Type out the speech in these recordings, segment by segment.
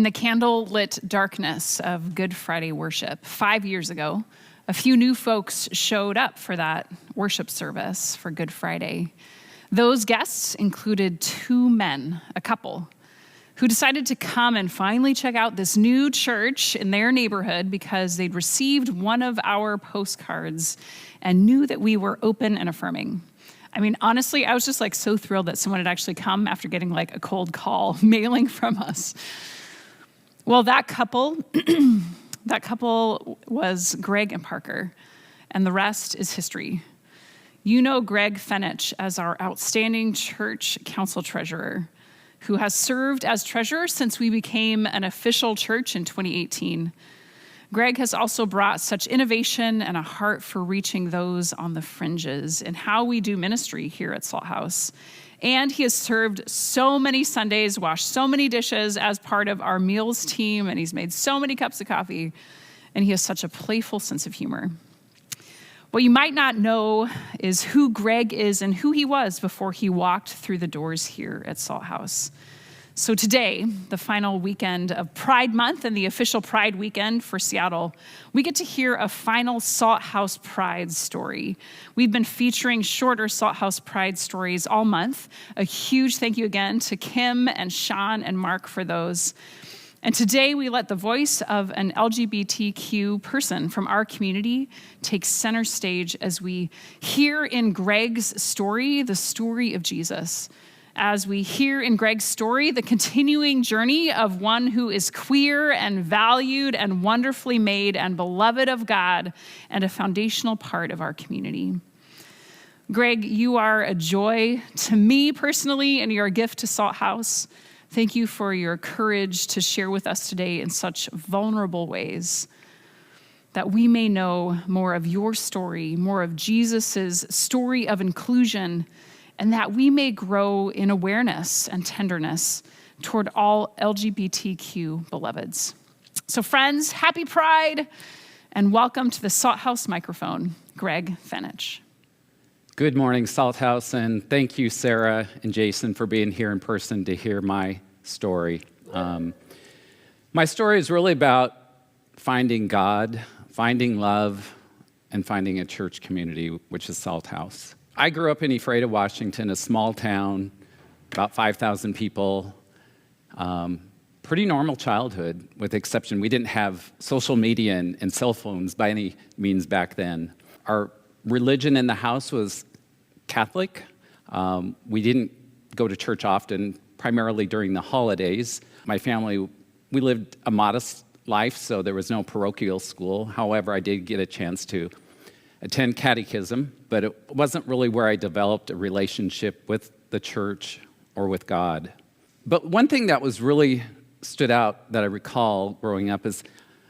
the candle-lit darkness of Good Friday worship 5 years ago, a few new folks showed up for that worship service for Good Friday. Those guests included two men, a couple, who decided to come and finally check out this new church in their neighborhood because they'd received one of our postcards and knew that we were open and affirming. I mean, honestly, I was just so thrilled that someone had actually come after getting a cold call mailing from us. Well, that couple was Greg and Parker, and the rest is history. You know Greg Fenich as our outstanding church council treasurer, who has served as treasurer since we became an official church in 2018. Greg has also brought such innovation and a heart for reaching those on the fringes in how we do ministry here at Salt House. And he has served so many Sundays, washed so many dishes as part of our meals team, and he's made so many cups of coffee, and he has such a playful sense of humor. What you might not know is who Greg is and who he was before he walked through the doors here at Salt House. So today, the final weekend of Pride Month and the official Pride weekend for Seattle, we get to hear a final Salt House Pride story. We've been featuring shorter Salt House Pride stories all month. A huge thank you again to Kim and Sean and Mark for those. And today we let the voice of an LGBTQ person from our community take center stage as we hear in Greg's story, the story of Jesus. As we hear in Greg's story, the continuing journey of one who is queer and valued and wonderfully made and beloved of God and a foundational part of our community. Greg, you are a joy to me personally, and you're a gift to Salt House. Thank you for your courage to share with us today in such vulnerable ways, that we may know more of your story, more of Jesus's story of inclusion, and that we may grow in awareness and tenderness toward all LGBTQ beloveds. So friends, happy Pride, and welcome to the Salt House microphone, Greg Fenich. Good morning, Salt House, and thank you, Sarah and Jason, for being here in person to hear my story. My story is really about finding God, finding love, and finding a church community, which is Salt House. I grew up in Ephrata, Washington, a small town, about 5,000 people. Pretty normal childhood, with the exception we didn't have social media and cell phones by any means back then. Our religion in the house was Catholic. We didn't go to church often, primarily during the holidays. My family, we lived a modest life, so there was no parochial school. However, I did get a chance to attend catechism, but it wasn't really where I developed a relationship with the church or with God. But one thing that was really stood out that I recall growing up is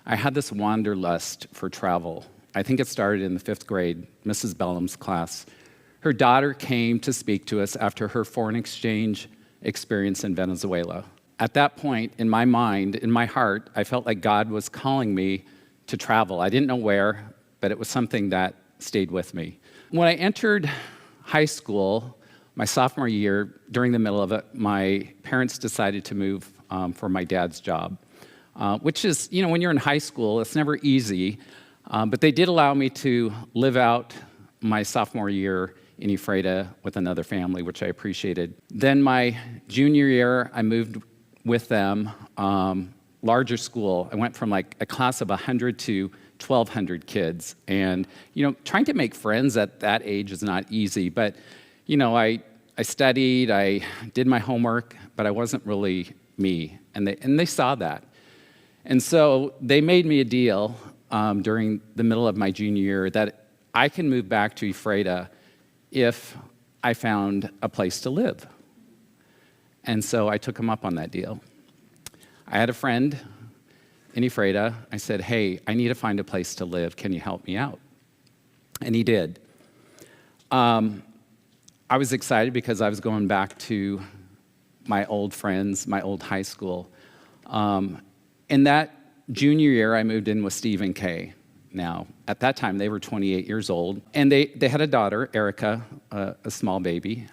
I had this wanderlust for travel. I think it started in the 5th grade, Mrs. Bellum's class. Her daughter came to speak to us after her foreign exchange experience in Venezuela. At that point, in my mind, in my heart, I felt like God was calling me to travel. I didn't know where, but it was something that stayed with me. When I entered high school, my sophomore year, during the middle of it, my parents decided to move for my dad's job, which is, when you're in high school, it's never easy, but they did allow me to live out my sophomore year in Ephrata with another family, which I appreciated. Then my junior year, I moved with them, larger school. I went from a class of 100 to 1,200 kids. And, trying to make friends at that age is not easy. But, I studied, I did my homework, but I wasn't really me. And they saw that. And so they made me a deal during the middle of my junior year that I can move back to Ephrata if I found a place to live. And so I took them up on that deal. I had a friend in Ephrata. I said, hey, I need to find a place to live. Can you help me out? And he did. I was excited because I was going back to my old friends, my old high school. In that junior year, I moved in with Steve and Kay. Now, at that time, they were 28 years old, and they had a daughter, Erica, a small baby,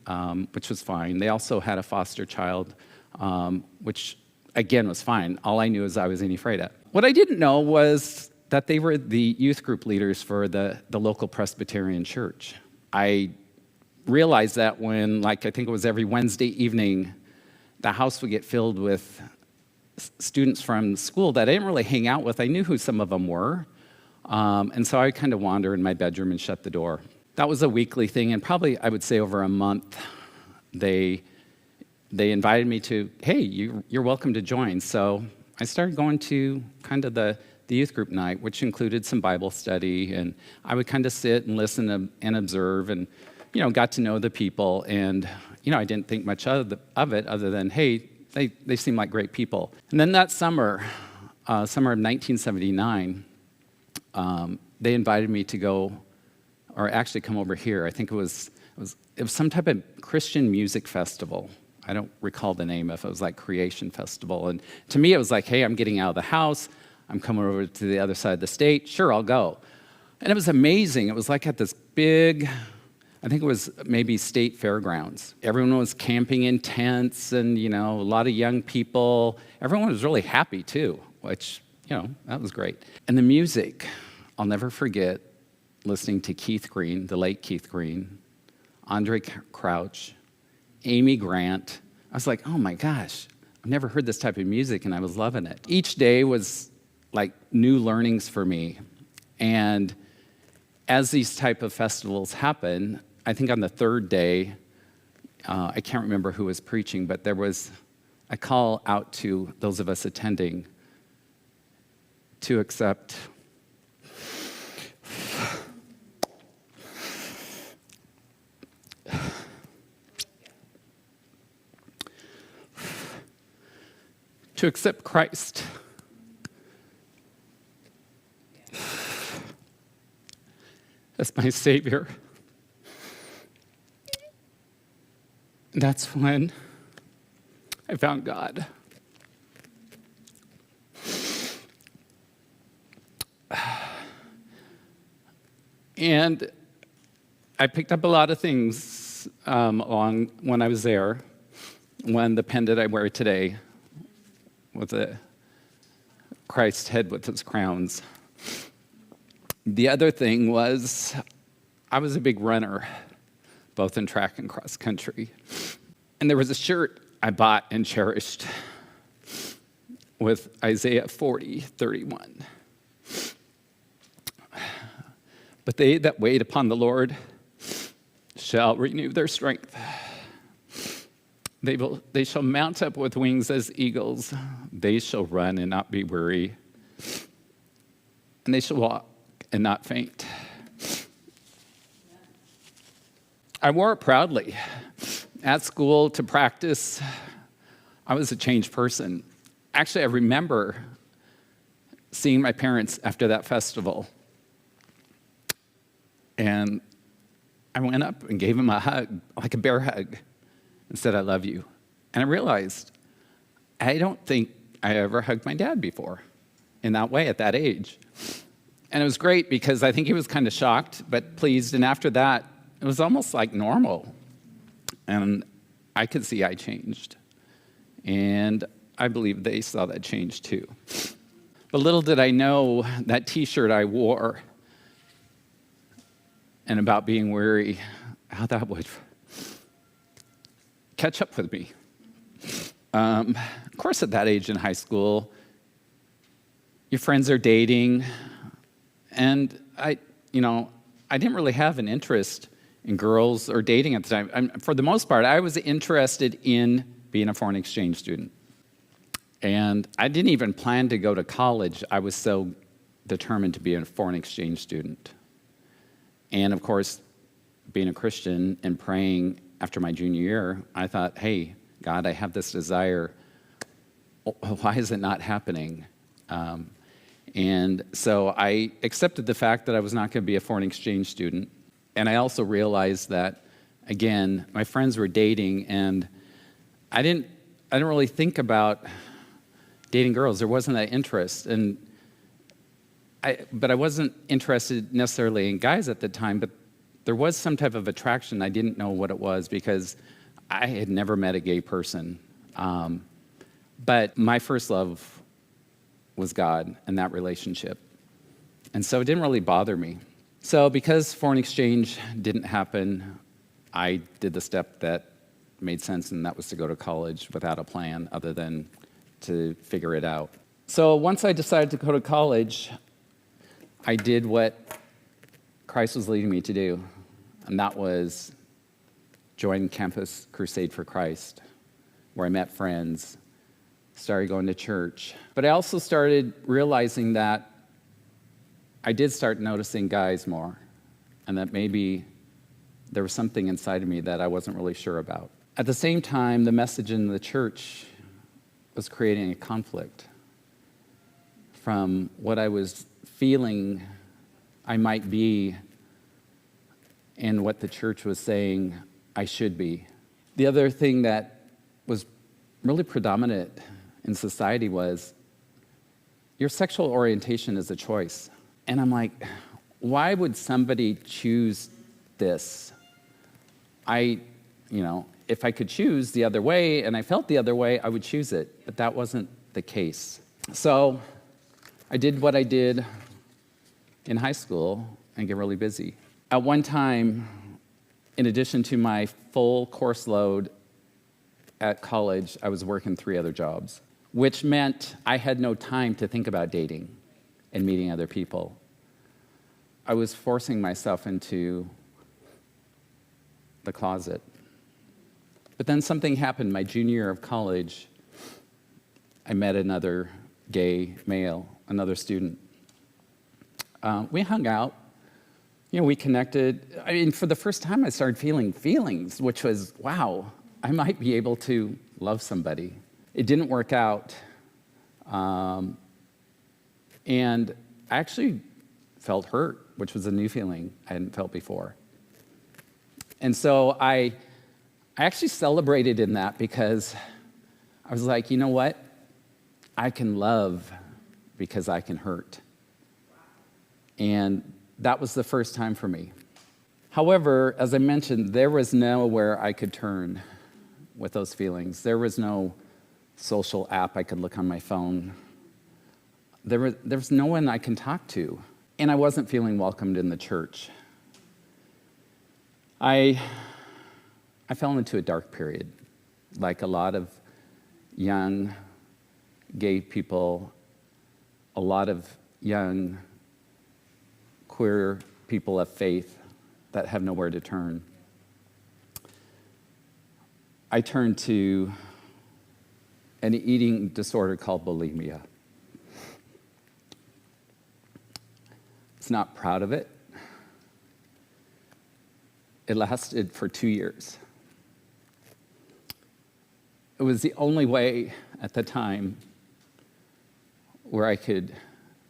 which was fine. They also had a foster child, which again, was fine. All I knew is I was afraid of. What I didn't know was that they were the youth group leaders for the local Presbyterian church. I realized that when, I think it was every Wednesday evening, the house would get filled with students from school that I didn't really hang out with. I knew who some of them were. And so I kind of wander in my bedroom and shut the door. That was a weekly thing, and probably, I would say, over a month, they invited me to, hey, you're welcome to join. So I started going to kind of the youth group night, which included some Bible study, and I would kind of sit and listen and observe, and got to know the people, and I didn't think much of it other than, hey, they seem like great people. And then that summer of 1979, they invited me to go, or actually come over here. I think it was some type of Christian music festival. I don't recall the name of it. It was like Creation Festival. And to me, it was like, hey, I'm getting out of the house. I'm coming over to the other side of the state. Sure, I'll go. And it was amazing. It was like at this big, I think it was maybe state fairgrounds. Everyone was camping in tents, and, a lot of young people. Everyone was really happy, too, which, that was great. And the music, I'll never forget listening to Keith Green, the late Keith Green, Andre Crouch, Amy Grant. I was like, oh my gosh, I've never heard this type of music, and I was loving it. Each day was like new learnings for me. And as these type of festivals happen, I think on the third day, I can't remember who was preaching, but there was a call out to those of us attending to accept Christ as my Savior. And that's when I found God. And I picked up a lot of things along when I was there. One, the pendant I wear today with a Christ head with its crowns. The other thing was I was a big runner, both in track and cross country. And there was a shirt I bought and cherished with Isaiah 40:31. But they that wait upon the Lord shall renew their strength. They shall mount up with wings as eagles. They shall run and not be weary. And they shall walk and not faint. I wore it proudly. At school, to practice, I was a changed person. Actually, I remember seeing my parents after that festival. And I went up and gave them a hug, like a bear hug, and said, I love you. And I realized I don't think I ever hugged my dad before in that way at that age. And it was great because I think he was kind of shocked, but pleased. And after that, it was almost like normal. And I could see I changed. And I believe they saw that change too. But little did I know that T-shirt I wore and about being weary, how that would catch up with me. Of course, at that age in high school, your friends are dating, and I didn't really have an interest in girls or dating at the time. For the most part, I was interested in being a foreign exchange student. And I didn't even plan to go to college. I was so determined to be a foreign exchange student. And of course, being a Christian and praying after my junior year, I thought, hey, God, I have this desire. Why is it not happening? And so I accepted the fact that I was not going to be a foreign exchange student. And I also realized that, again, my friends were dating, and I didn't really think about dating girls. There wasn't that interest. But I wasn't interested necessarily in guys at the time, but there was some type of attraction. I didn't know what it was because I had never met a gay person. But my first love was God and that relationship. And so it didn't really bother me. So because foreign exchange didn't happen, I did the step that made sense, and that was to go to college without a plan other than to figure it out. So once I decided to go to college, I did what Christ was leading me to do, and that was join Campus Crusade for Christ, where I met friends, started going to church. But I also started realizing that I did start noticing guys more, and that maybe there was something inside of me that I wasn't really sure about. At the same time, the message in the church was creating a conflict from what I was feeling I might be and what the church was saying I should be. The other thing that was really predominant in society was your sexual orientation is a choice. And I'm like, why would somebody choose this? If I could choose the other way and I felt the other way, I would choose it. But that wasn't the case. So I did what I did in high school and get really busy. At one time, in addition to my full course load at college, I was working 3 other jobs, which meant I had no time to think about dating and meeting other people. I was forcing myself into the closet. But then something happened. My junior year of college, I met another gay male, another student. We hung out. We connected. For the first time, I started feeling feelings, which was, wow, I might be able to love somebody. It didn't work out. And I actually felt hurt, which was a new feeling I hadn't felt before. And so I actually celebrated in that because I was like, you know what? I can love because I can hurt. And that was the first time for me. However, as I mentioned, there was nowhere I could turn with those feelings. There was no social app I could look on my phone. There was no one I can talk to. And I wasn't feeling welcomed in the church. I fell into a dark period, like a lot of young gay people, a lot of young queer people of faith that have nowhere to turn. I turned to an eating disorder called bulimia. I was not proud of it. It lasted for 2 years. It was the only way at the time where I could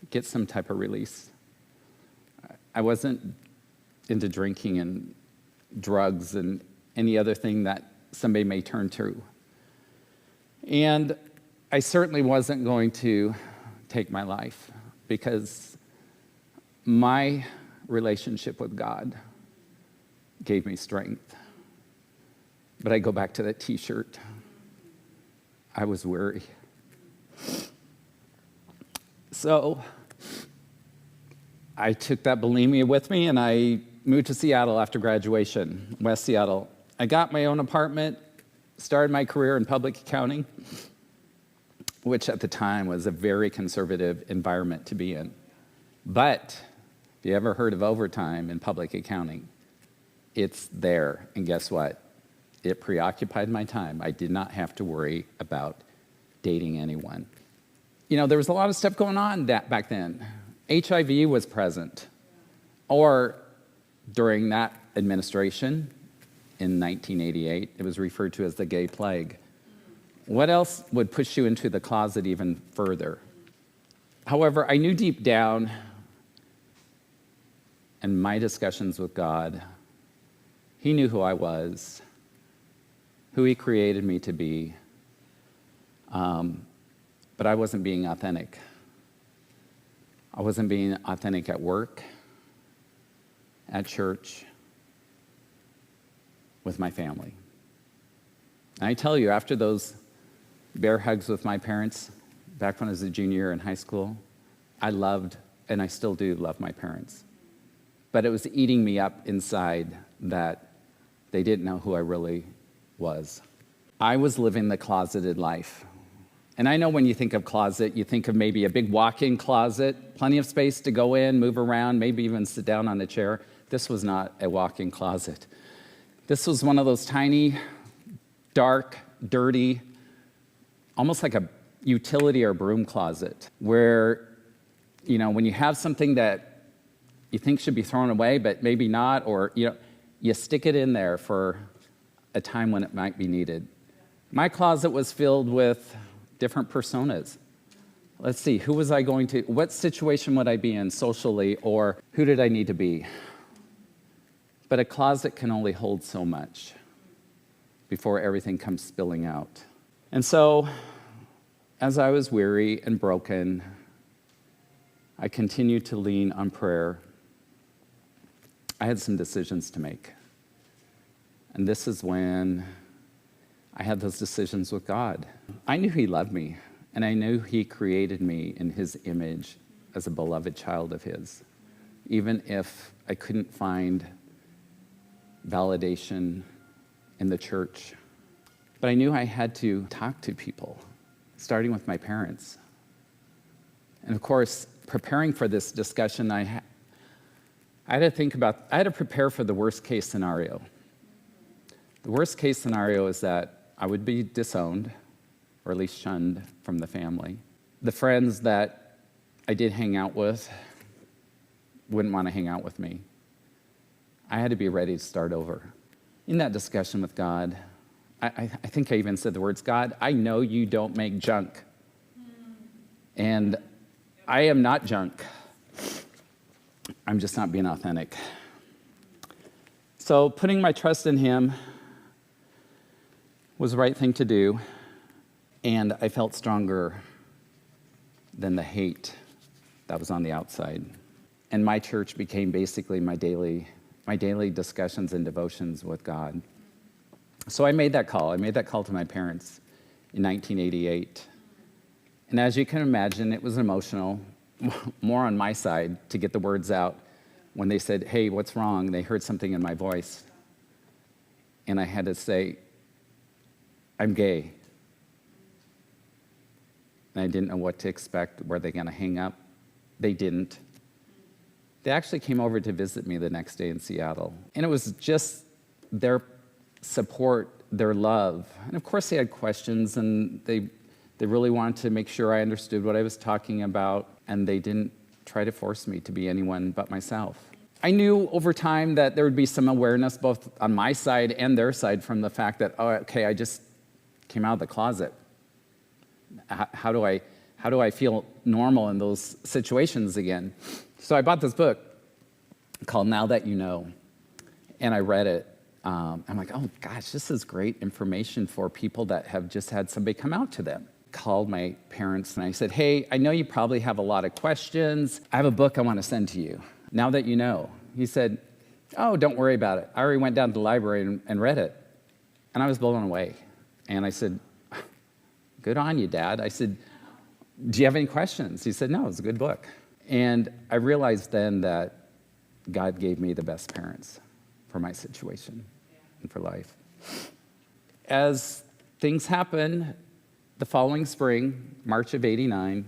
get some type of release. I wasn't into drinking and drugs and any other thing that somebody may turn to. And I certainly wasn't going to take my life because my relationship with God gave me strength. But I go back to that t-shirt. I was weary. So I took that bulimia with me and I moved to Seattle after graduation, West Seattle. I got my own apartment, started my career in public accounting, which at the time was a very conservative environment to be in. But if you ever heard of overtime in public accounting, it's there. And guess what? It preoccupied my time. I did not have to worry about dating anyone. There was a lot of stuff going on back then. HIV was present. Or during that administration, in 1988, it was referred to as the gay plague. What else would push you into the closet even further? However, I knew deep down in my discussions with God, He knew who I was, who He created me to be, but I wasn't being authentic. I wasn't being authentic at work, at church, with my family. And I tell you, after those bear hugs with my parents back when I was a junior in high school. I loved, and I still do love my parents. But it was eating me up inside that they didn't know who I really was. I was living the closeted life. And I know when you think of closet, you think of maybe a big walk-in closet, plenty of space to go in, move around, maybe even sit down on a chair. This was not a walk-in closet. This was one of those tiny, dark, dirty, almost like a utility or broom closet, where, you know, when you have something that you think should be thrown away, but maybe not, or, you know, you stick it in there for a time when it might be needed. My closet was filled with different personas. Let's see, who was I going to, what situation would I be in socially, or who did I need to be? But a closet can only hold so much before everything comes spilling out. And so, as I was weary and broken, I continued to lean on prayer. I had some decisions to make. And this is when I had those decisions with God. I knew He loved me, and I knew He created me in His image as a beloved child of His, even if I couldn't find validation in the church. But I knew I had to talk to people, starting with my parents. And of course, preparing for this discussion, I had to prepare for the worst case scenario. The worst case scenario is that I would be disowned, or at least shunned from the family. The friends that I did hang out with wouldn't want to hang out with me. I had to be ready to start over. In that discussion with God, I think I even said the words, God, I know you don't make junk. And I am not junk. I'm just not being authentic. So putting my trust in Him was the right thing to do, and I felt stronger than the hate that was on the outside. And my church became basically my daily discussions and devotions with God. So I made that call. I made that call to my parents in 1988. And as you can imagine, it was emotional, more on my side, to get the words out when they said, hey, what's wrong? They heard something in my voice. And I had to say, I'm gay. And I didn't know what to expect. Were they going to hang up? They didn't. They actually came over to visit me the next day in Seattle. And it was just their support, their love. And of course they had questions, and they really wanted to make sure I understood what I was talking about, and they didn't try to force me to be anyone but myself. I knew over time that there would be some awareness both on my side and their side from the fact that, oh, okay, I just came out of the closet. How do I feel normal in those situations again? So I bought this book called Now That You Know, and I read it. I'm like, oh gosh, this is great information for people that have just had somebody come out to them. Called my parents and I said, hey, I know you probably have a lot of questions. I have a book I want to send to you. Now That You Know. He said, oh, don't worry about it. I already went down to the library and read it. And I was blown away. And I said, good on you, Dad. I said, do you have any questions? He said, no, it's a good book. And I realized then that God gave me the best parents for my situation and for life. As things happened, the following spring, March of '89,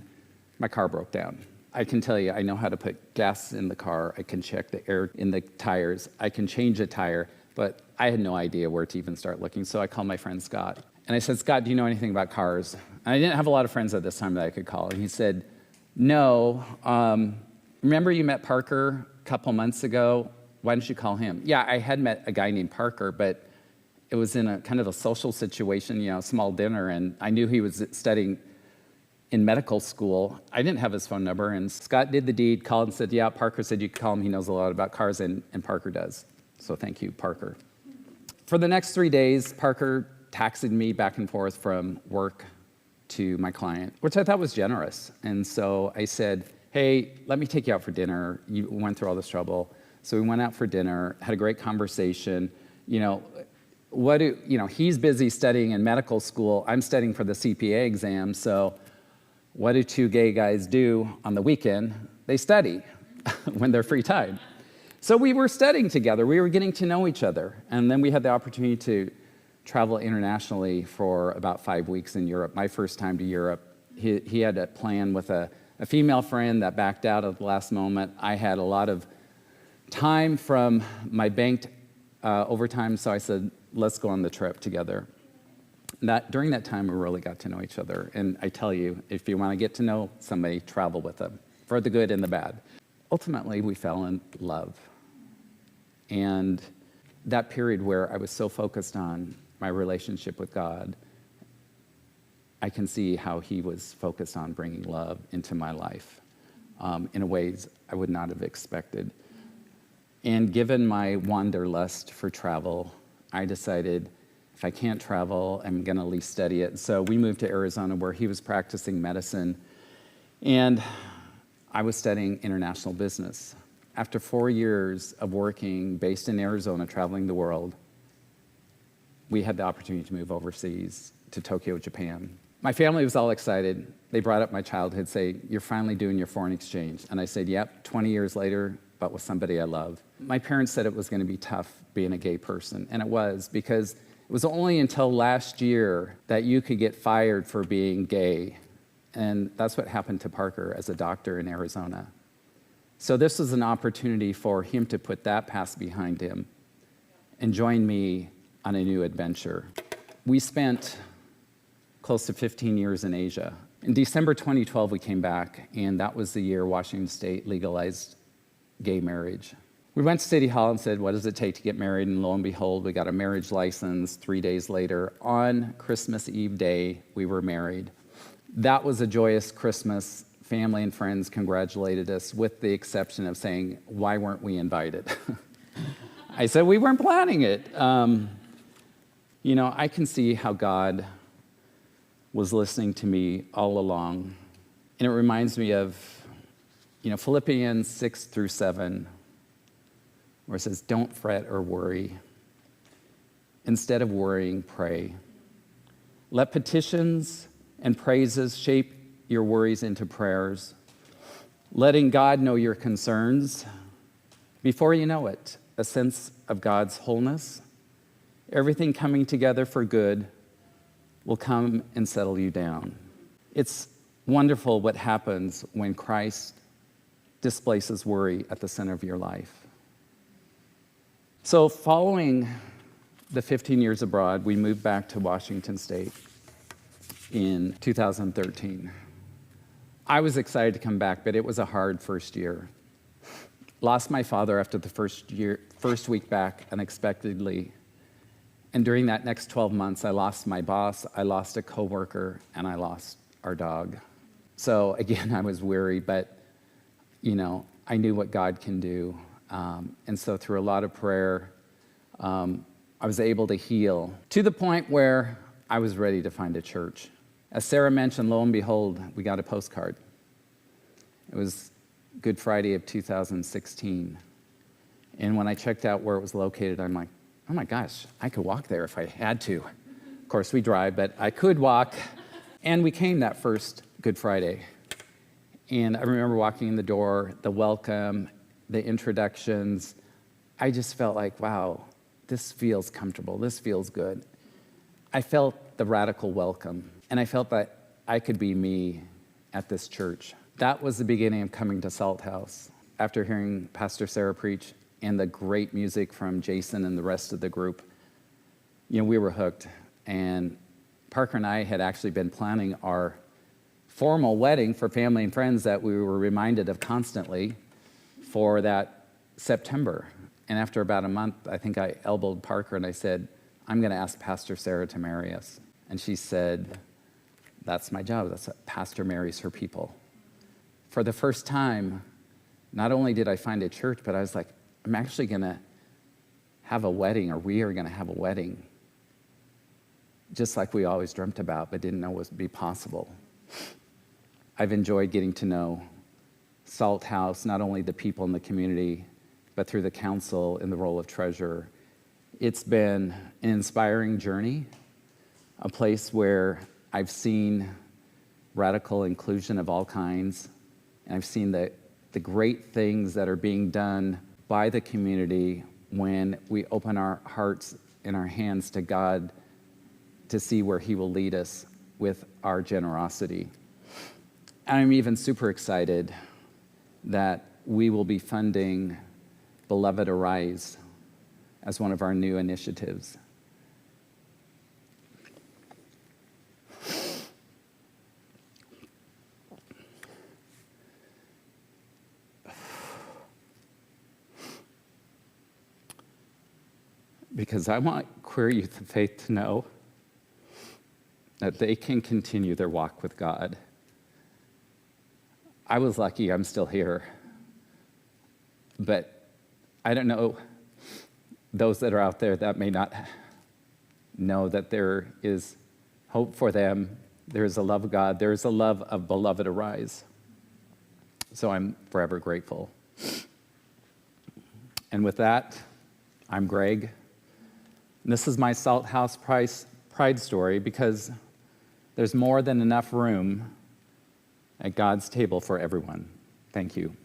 my car broke down. I can tell you, I know how to put gas in the car. I can check the air in the tires. I can change a tire, but I had no idea where to even start looking. So I called my friend Scott. And I said, Scott, do you know anything about cars? And I didn't have a lot of friends at this time that I could call. And he said, no. Remember you met Parker a couple months ago? Why don't you call him? Yeah, I had met a guy named Parker, but it was in a kind of a social situation, you know, a small dinner, and I knew he was studying in medical school. I didn't have his phone number, and Scott did the deed, called and said, yeah, Parker said you could call him. He knows a lot about cars, and Parker does. So thank you, Parker. For the next 3 days, Parker taxied me back and forth from work to my client, which I thought was generous. And so I said, hey, let me take you out for dinner. You went through all this trouble. So we went out for dinner, had a great conversation. You know, he's busy studying in medical school. I'm studying for the CPA exam. So what do two gay guys do on the weekend? They study when they're free time. So we were studying together. We were getting to know each other. And then we had the opportunity to travel internationally for about 5 weeks in Europe. My first time to Europe. He had a plan with a female friend that backed out at the last moment. I had a lot of time from my banked overtime, so I said, let's go on the trip together. During that time, we really got to know each other. And I tell you, if you want to get to know somebody, travel with them, for the good and the bad. Ultimately, we fell in love. And that period where I was so focused on my relationship with God, I can see how he was focused on bringing love into my life in ways I would not have expected. And given my wanderlust for travel, I decided if I can't travel, I'm going to at least study it. So we moved to Arizona where he was practicing medicine, and I was studying international business. After 4 years of working based in Arizona, traveling the world, we had the opportunity to move overseas to Tokyo, Japan. My family was all excited. They brought up my childhood, say, you're finally doing your foreign exchange. And I said, yep, 20 years later, but with somebody I love. My parents said it was going to be tough being a gay person, and it was, because it was only until last year that you could get fired for being gay. And that's what happened to Parker as a doctor in Arizona. So this was an opportunity for him to put that past behind him and join me on a new adventure. We spent close to 15 years in Asia. In December 2012, we came back, and that was the year Washington State legalized gay marriage. We went to City Hall and said, what does it take to get married? And lo and behold, we got a marriage license 3 days later. On Christmas Eve day, we were married. That was a joyous Christmas. Family and friends congratulated us, with the exception of saying, why weren't we invited? I said, we weren't planning it. I can see how God was listening to me all along. And it reminds me of, Philippians 6-7, where it says, don't fret or worry. Instead of worrying, pray. Let petitions and praises shape your worries into prayers, letting God know your concerns. Before you know it, a sense of God's wholeness, everything coming together for good, will come and settle you down. It's wonderful what happens when Christ displaces worry at the center of your life. So following the 15 years abroad, we moved back to Washington State in 2013. I was excited to come back, but it was a hard first year. Lost my father after the first week back unexpectedly. And during that next 12 months, I lost my boss, I lost a coworker, and I lost our dog. So again, I was weary, but I knew what God can do. And so through a lot of prayer, I was able to heal to the point where I was ready to find a church. As Sarah mentioned, lo and behold, we got a postcard. It was Good Friday of 2016. And when I checked out where it was located, I'm like, oh my gosh, I could walk there if I had to. Of course, we drive, but I could walk. And we came that first Good Friday. And I remember walking in the door, the welcome, the introductions. I just felt like, wow, this feels comfortable. This feels good. I felt the radical welcome. And I felt that I could be me at this church. That was the beginning of coming to Salt House. After hearing Pastor Sarah preach and the great music from Jason and the rest of the group, we were hooked. And Parker and I had actually been planning our formal wedding for family and friends that we were reminded of constantly for that September. And after about a month, I think I elbowed Parker and I said, I'm going to ask Pastor Sarah to marry us. And she said, that's my job. That's what pastor marries her people. For the first time, not only did I find a church, but I was like, I'm actually going to have a wedding, or we are going to have a wedding, just like we always dreamt about, but didn't know would be possible. I've enjoyed getting to know Salt House, not only the people in the community, but through the council in the role of treasurer. It's been an inspiring journey, a place where I've seen radical inclusion of all kinds, and I've seen the great things that are being done by the community when we open our hearts and our hands to God to see where He will lead us with our generosity. And I'm even super excited that we will be funding Beloved Arise as one of our new initiatives. Because I want queer youth of faith to know that they can continue their walk with God. I was lucky I'm still here, but I don't know those that are out there that may not know that there is hope for them. There is a love of God. There is a love of Beloved Arise. So I'm forever grateful. And with that, I'm Greg. And this is my Salt House Pride story because there's more than enough room at God's table for everyone. Thank you.